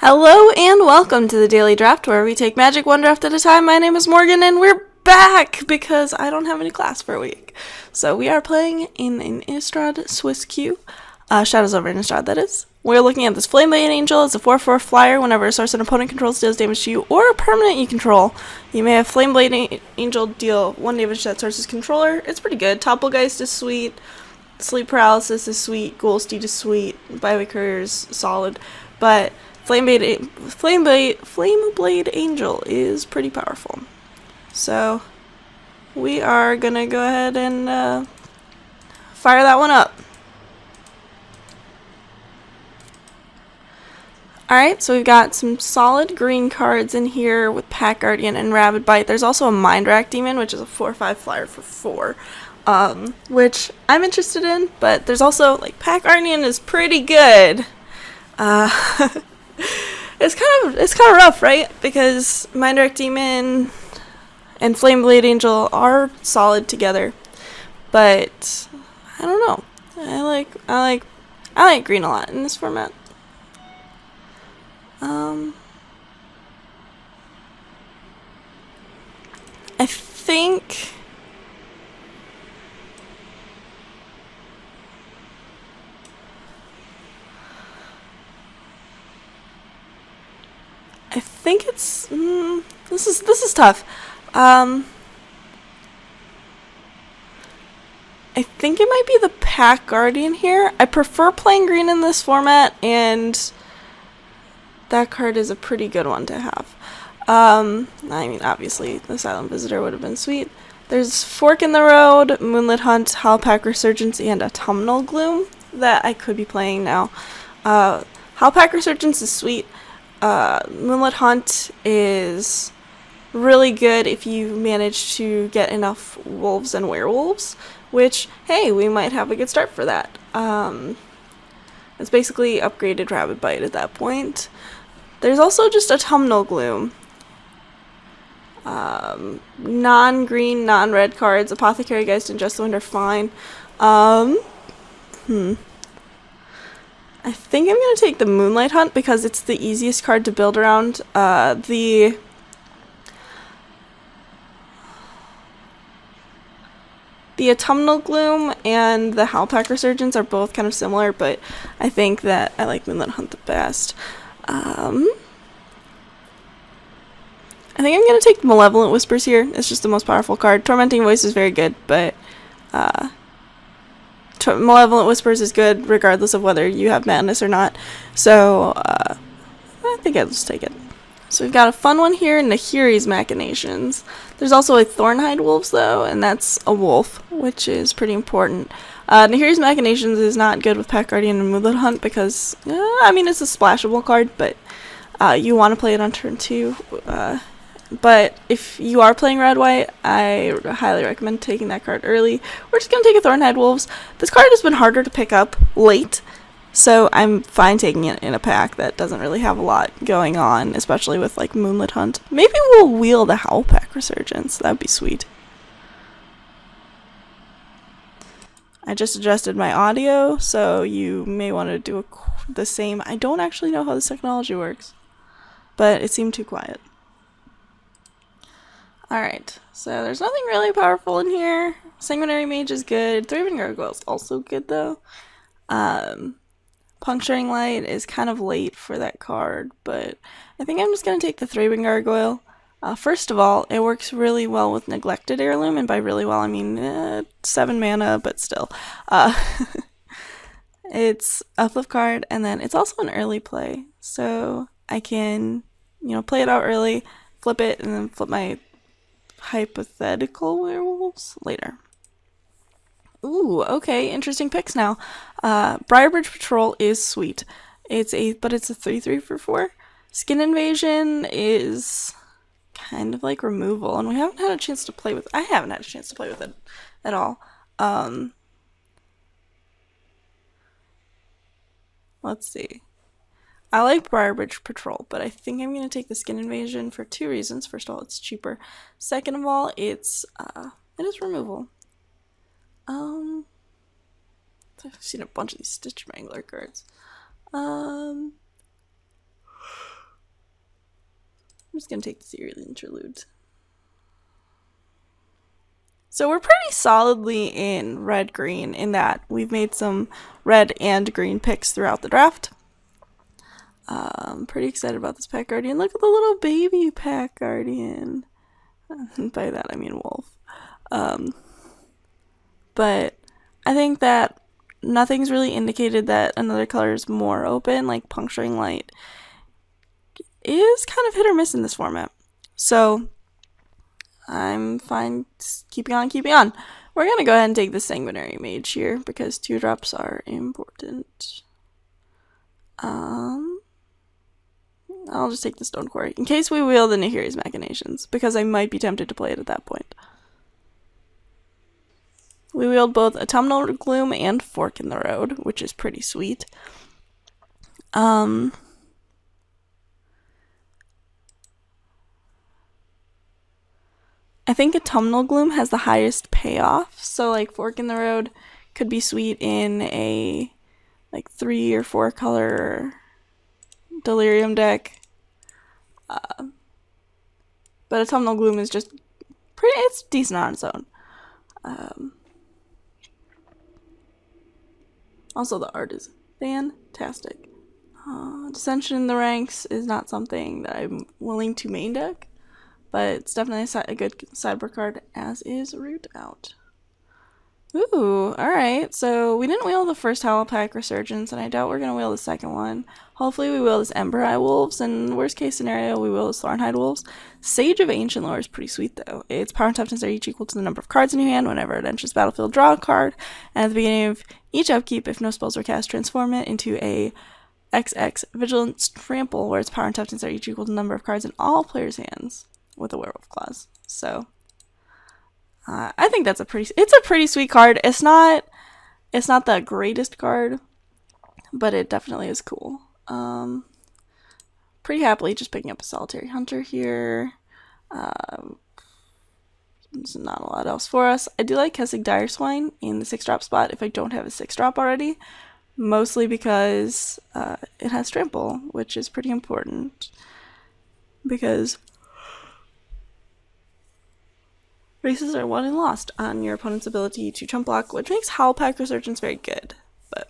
Hello and welcome to the Daily Draft, where we take Magic one draft at a time. My name is Morgan, and we're back because I don't have any class for a week. So we are playing in an Innistrad Swiss queue. Shadows over Innistrad, that is. We're looking at this Flameblade Angel as a 4/4 flyer. Whenever a source an opponent controls deals damage to you or a permanent you control, you may have Flameblade Angel deal 1 damage to that source's controller. It's pretty good. Topplegeist is sweet. Sleep Paralysis is sweet. Ghoul Steed is sweet. Byway Courier is solid. But Flameblade Angel is pretty powerful. So we are gonna go ahead and fire that one up. Alright, so we've got some solid green cards in here with Pack Guardian and Rabid Bite. There's also a Mind Rack Demon, which is a 4/5 flyer for 4. Which I'm interested in, but there's also, like, Pack Guardian is pretty good. It's kind of rough, right? Because Mind Rack Demon and Flameblade Angel are solid together, but I don't know. I like green a lot in this format. I think it's this is tough. I think it might be the Pack Guardian here. I prefer playing green in this format, and that card is a pretty good one to have. I mean, obviously, the Silent Visitor would have been sweet. There's Fork in the Road, Moonlit Hunt, Howlpack Resurgence, and Autumnal Gloom that I could be playing now. Howlpack Resurgence is sweet. Moonlit Hunt is really good if you manage to get enough wolves and werewolves, which, hey, we might have a good start for that. It's basically upgraded Rabid Bite at that point. There's also just Autumnal Gloom. Non-green, non-red cards. Apothecary Geist and Just the Wind are fine. I think I'm going to take the Moonlight Hunt because it's the easiest card to build around. The Autumnal Gloom and the Howlpack Resurgence are both kind of similar, but I think that I like Moonlight Hunt the best. I think I'm going to take Malevolent Whispers here. It's just the most powerful card. Tormenting Voice is very good, but Malevolent Whispers is good regardless of whether you have Madness or not. So I think I'll just take it. So we've got a fun one here, Nahiri's Machinations. There's also a Thornhide Wolves, though, and that's a wolf, which is pretty important. Nahiri's Machinations is not good with Pack Guardian and Moonlit Hunt because, I mean, it's a splashable card, but you want to play it on turn 2. But if you are playing red-white, I highly recommend taking that card early. We're just going to take a Thornhide Wolves. This card has been harder to pick up late, so I'm fine taking it in a pack that doesn't really have a lot going on, especially with, like, Moonlit Hunt. Maybe we'll wheel the Howlpack Resurgence. That would be sweet. I just adjusted my audio, so you may want to do the same. I don't actually know how this technology works, but it seemed too quiet. Alright, so there's nothing really powerful in here. Sanguinary Mage is good. Three-Wing Gargoyle is also good, though. Puncturing Light is kind of late for that card, but I think I'm just going to take the Three-Wing Gargoyle. First of all, it works really well with Neglected Heirloom, and by really well, I mean 7 mana, but still. It's a flip card, and then it's also an early play, so I can, play it out early, flip it, and then flip my hypothetical werewolves later. Ooh, okay, interesting picks now. Briarbridge Patrol is sweet. It's a 3/3 for 4. Skin Invasion is kind of like removal, and we haven't had a chance to play with. I haven't had a chance to play with it at all. Let's see. I like Briarbridge Patrol, but I think I'm going to take the Skin Invasion for 2 reasons. First of all, it's cheaper. Second of all, it is removal. I've seen a bunch of these Stitch Mangler cards. just gonna take the serial interlude. So we're pretty solidly in red-green in that we've made some red and green picks throughout the draft. I'm pretty excited about this Pack Guardian. Look at the little baby Pack Guardian. By that I mean wolf. But I think that nothing's really indicated that another color is more open, like Puncturing Light is kind of hit or miss in this format. So I'm fine keeping on. We're going to go ahead and take the Sanguinary Mage here because 2-drops are important. I'll just take the Stone Quarry in case we wheel the Nahiri's Machinations because I might be tempted to play it at that point. We wheeled both Autumnal Gloom and Fork in the Road, which is pretty sweet. I think Autumnal Gloom has the highest payoff, so like Fork in the Road could be sweet in a like 3 or 4 color Delirium deck. But Autumnal Gloom is just it's decent on its own. Also, the art is fantastic. Dissension in the Ranks is not something that I'm willing to main deck, but it's definitely a good sideboard card, as is Root Out. Ooh, alright, so we didn't wheel the first Howl Pack Resurgence, and I doubt we're going to wheel the second one. Hopefully we wheel this Ember Eye Wolves, and worst case scenario, we wheel this Thornhide Wolves. Sage of Ancient Lore is pretty sweet, though. Its power and toughness are each equal to the number of cards in your hand. Whenever it enters the battlefield, draw a card, and at the beginning of each upkeep, if no spells are cast, transform it into a XX Vigilance Trample, where its power and toughness are each equal to the number of cards in all players' hands, with a Werewolf Clause. So I think that's a pretty sweet card. It's not the greatest card, but it definitely is cool. Pretty happily just picking up a Solitary Hunter here. There's not a lot else for us. I do like Kessig Dire Swine in the 6-drop spot if I don't have a 6-drop already, mostly because it has Trample, which is pretty important because races are won and lost on your opponent's ability to chump block, which makes Howl Pack Resurgence very good. But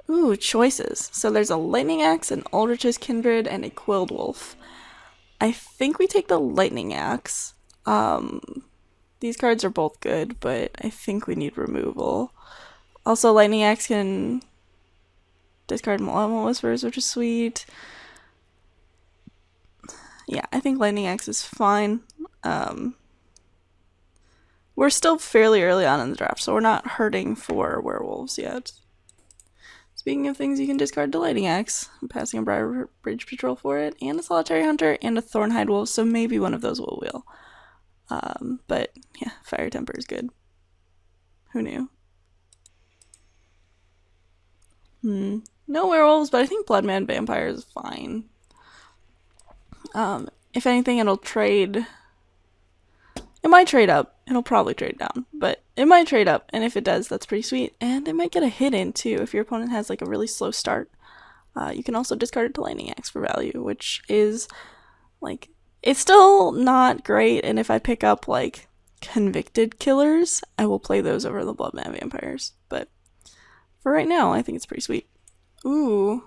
ooh, choices. So there's a Lightning Axe, an Aldrich's Kindred, and a Quilled Wolf. I think we take the Lightning Axe. These cards are both good, but I think we need removal. Also, Lightning Axe can discard Malevolent Whispers, which is sweet. Yeah, I think Lightning Axe is fine. We're still fairly early on in the draft, so we're not hurting for werewolves yet. Speaking of things you can discard, the Lightning Axe. I'm passing a Briar Bridge Patrol for it, and a Solitary Hunter, and a Thornhide Wolf, so maybe one of those will wheel. But yeah, Fire Temper is good. Who knew? No werewolves, but I think Bloodman Vampire is fine. If anything, it'll trade. It might trade up. It'll probably trade down, but it might trade up, and if it does, that's pretty sweet. And it might get a hit in too if your opponent has like a really slow start. You can also discard it to Lightning Axe for value, which is like, it's still not great. And if I pick up like Convicted Killers, I will play those over the Bloodman Vampires. But for right now, I think it's pretty sweet. Ooh.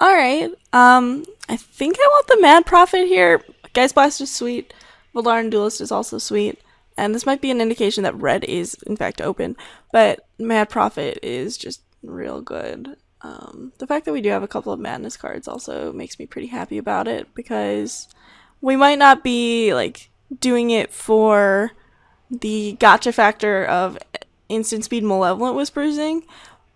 Alright, I think I want the Mad Prophet here. Geist Blast is sweet. Valdaran Duelist is also sweet. And this might be an indication that red is, in fact, open. But Mad Prophet is just real good. The fact that we do have a couple of Madness cards also makes me pretty happy about it. Because we might not be, like, doing it for the gotcha factor of instant speed Malevolent Whispersing.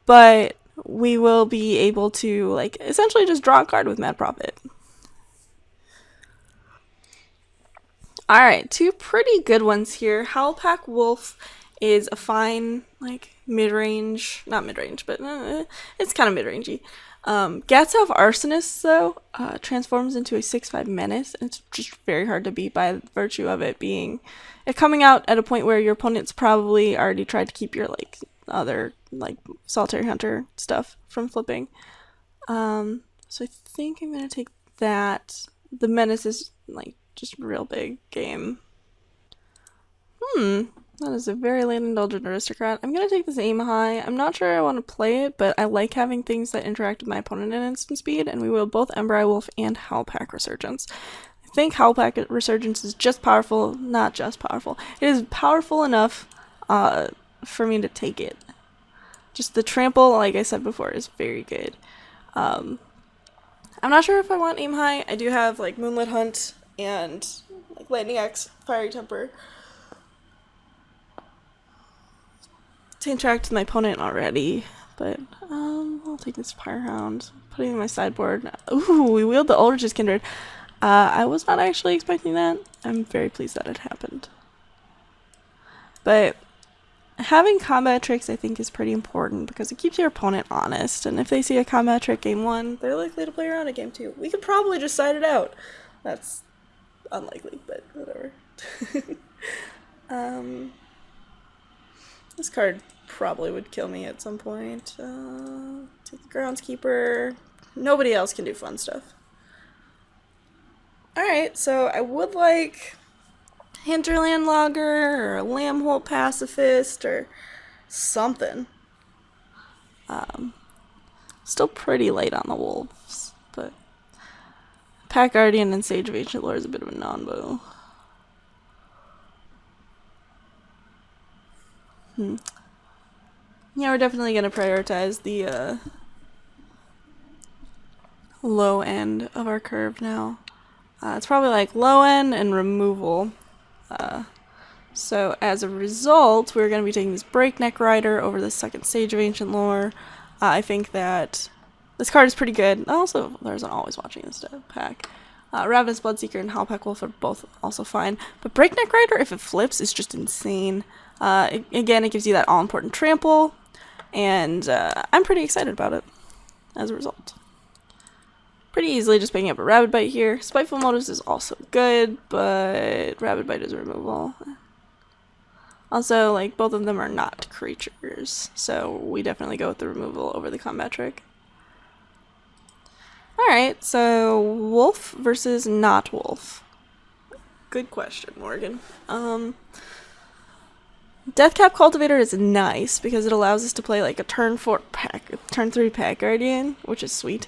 But we will be able to, like, essentially just draw a card with Mad Prophet. Alright, 2 pretty good ones here. Howl Pack Wolf is a fine, like, mid-range, not mid-range, but it's kind of mid-rangey. Gatsav Arsonist, though, transforms into a 6/5 menace, and it's just very hard to beat by virtue of it coming out at a point where your opponent's probably already tried to keep your, like, other, like, Solitary Hunter stuff from flipping. So I think I'm going to take that the Menace is like just a real big game. That is a very late indulgent aristocrat. I'm gonna take this aim high. I'm not sure I want to play it, but I like having things that interact with my opponent in instant speed, and we will both Ember Eye Wolf and Howlpack Resurgence. I think Howlpack Resurgence is just powerful, not just powerful. It is powerful enough for me to take it. Just the trample, like I said before, is very good. I'm not sure if I want aim high. I do have like Moonlit Hunt and like Lightning Axe, Fiery Temper to interact with my opponent already, but I'll take this Pyrohound, putting it in my sideboard. Ooh, we wield the Ulrich's Kindred. I was not actually expecting that. I'm very pleased that it happened. But having combat tricks, I think, is pretty important because it keeps your opponent honest, and if they see a combat trick game 1, they're likely to play around at game 2. We could probably just side it out. That's unlikely, but whatever. This card probably would kill me at some point. Take the Groundskeeper. Nobody else can do fun stuff. Alright, so I would like Hinterland Logger or a Lambholt Pacifist or something. Still pretty late on the wolves, but Pack Guardian and Sage of Ancient Lore is a bit of a non-bow. Yeah, we're definitely going to prioritize the low end of our curve now. It's probably like low end and removal. So as a result, we're going to be taking this Breakneck Rider over the second Sage of Ancient Lore. I think that this card is pretty good. Also, there's an Always Watching this pack. Ravenous Bloodseeker and Howlpack Wolf are both also fine. But Breakneck Rider, if it flips, is just insane. Again, it gives you that all-important trample. And I'm pretty excited about it as a result. Pretty easily just picking up a Rabid Bite here. Spiteful Motives is also good, but Rabid Bite is removal. Also, like, both of them are not creatures, so we definitely go with the removal over the combat trick. Alright, so wolf versus not wolf. Good question, Morgan. Deathcap Cultivator is nice because it allows us to play like a turn 3 Pack Guardian, which is sweet.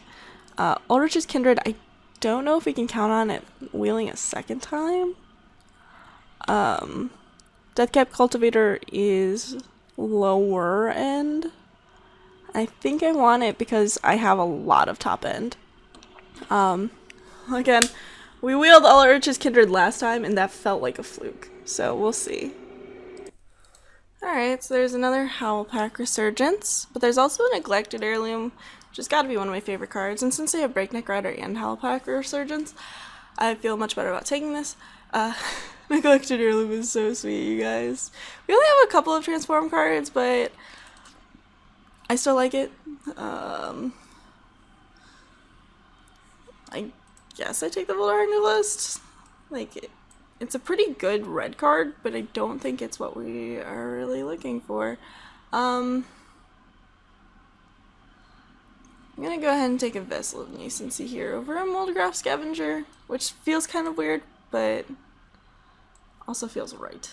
Ulrich's Kindred, I don't know if we can count on it wheeling a second time. Deathcap Cultivator is lower end. I think I want it because I have a lot of top end. Again, we wheeled Ulrich's Kindred last time and that felt like a fluke, so we'll see. Alright, so there's another Howlpack Resurgence, but there's also a Neglected Heirloom, which has got to be one of my favorite cards, and since I have Breakneck Rider and Howlpack Resurgence, I feel much better about taking this. Neglected Heirloom is so sweet, you guys. We only have a couple of Transform cards, but I still like it. I guess I take the Voldemort list. Like, it's a pretty good red card, but I don't think it's what we are really looking for. I'm gonna go ahead and take a Vessel of Nuisance here over a Moldgraph Scavenger, which feels kind of weird, but also feels right.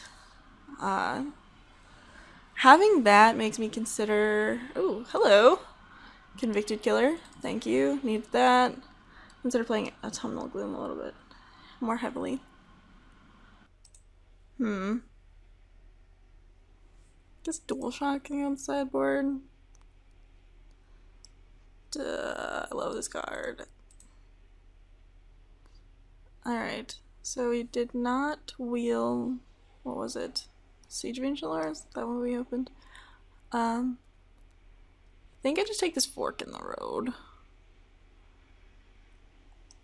Having that makes me consider... Oh, hello! Convicted Killer. Thank you. Need that. Consider playing Autumnal Gloom a little bit more heavily. Guess Dual Shocking on the sideboard. I love this card. Alright, so we did not wheel... What was it? Siege of Ancient Lore? Is that one we opened? I think I just take this Fork in the Road.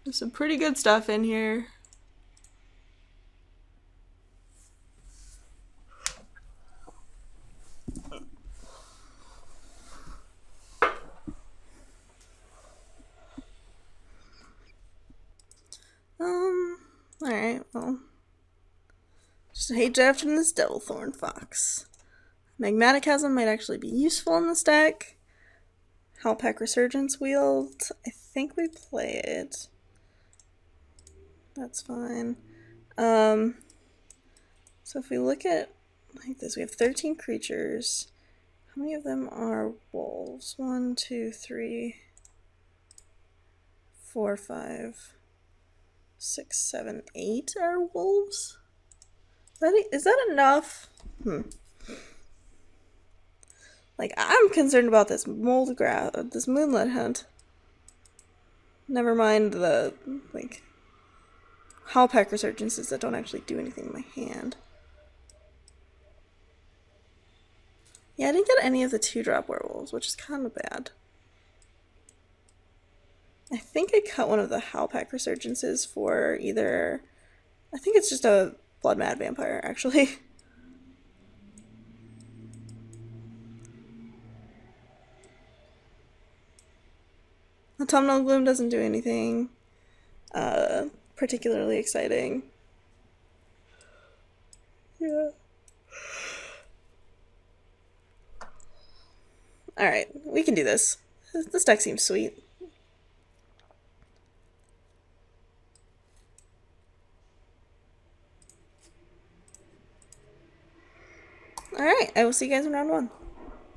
There's some pretty good stuff in here. Alright, well. Just hate drafting this Devilthorn Fox. Magmatic Chasm might actually be useful in this deck. Howlpack Resurgence wheeled. I think we play it. That's fine. So if we look at like this, we have 13 creatures. How many of them are wolves? 1, 2, 3, 4, 5, 6, 7, 8 are wolves? Is that enough? Like, I'm concerned about this this moonlit hunt. Never mind the, like, Howlpack resurgences that don't actually do anything in my hand. Yeah, I didn't get any of the 2-drop werewolves, which is kind of bad. I think I cut one of the Howlpack resurgences for either... I think it's just a Blood Mad Vampire, actually. Autumnal Gloom doesn't do anything particularly exciting. Yeah. Alright, we can do this. This deck seems sweet. Alright, I will see you guys in round 1.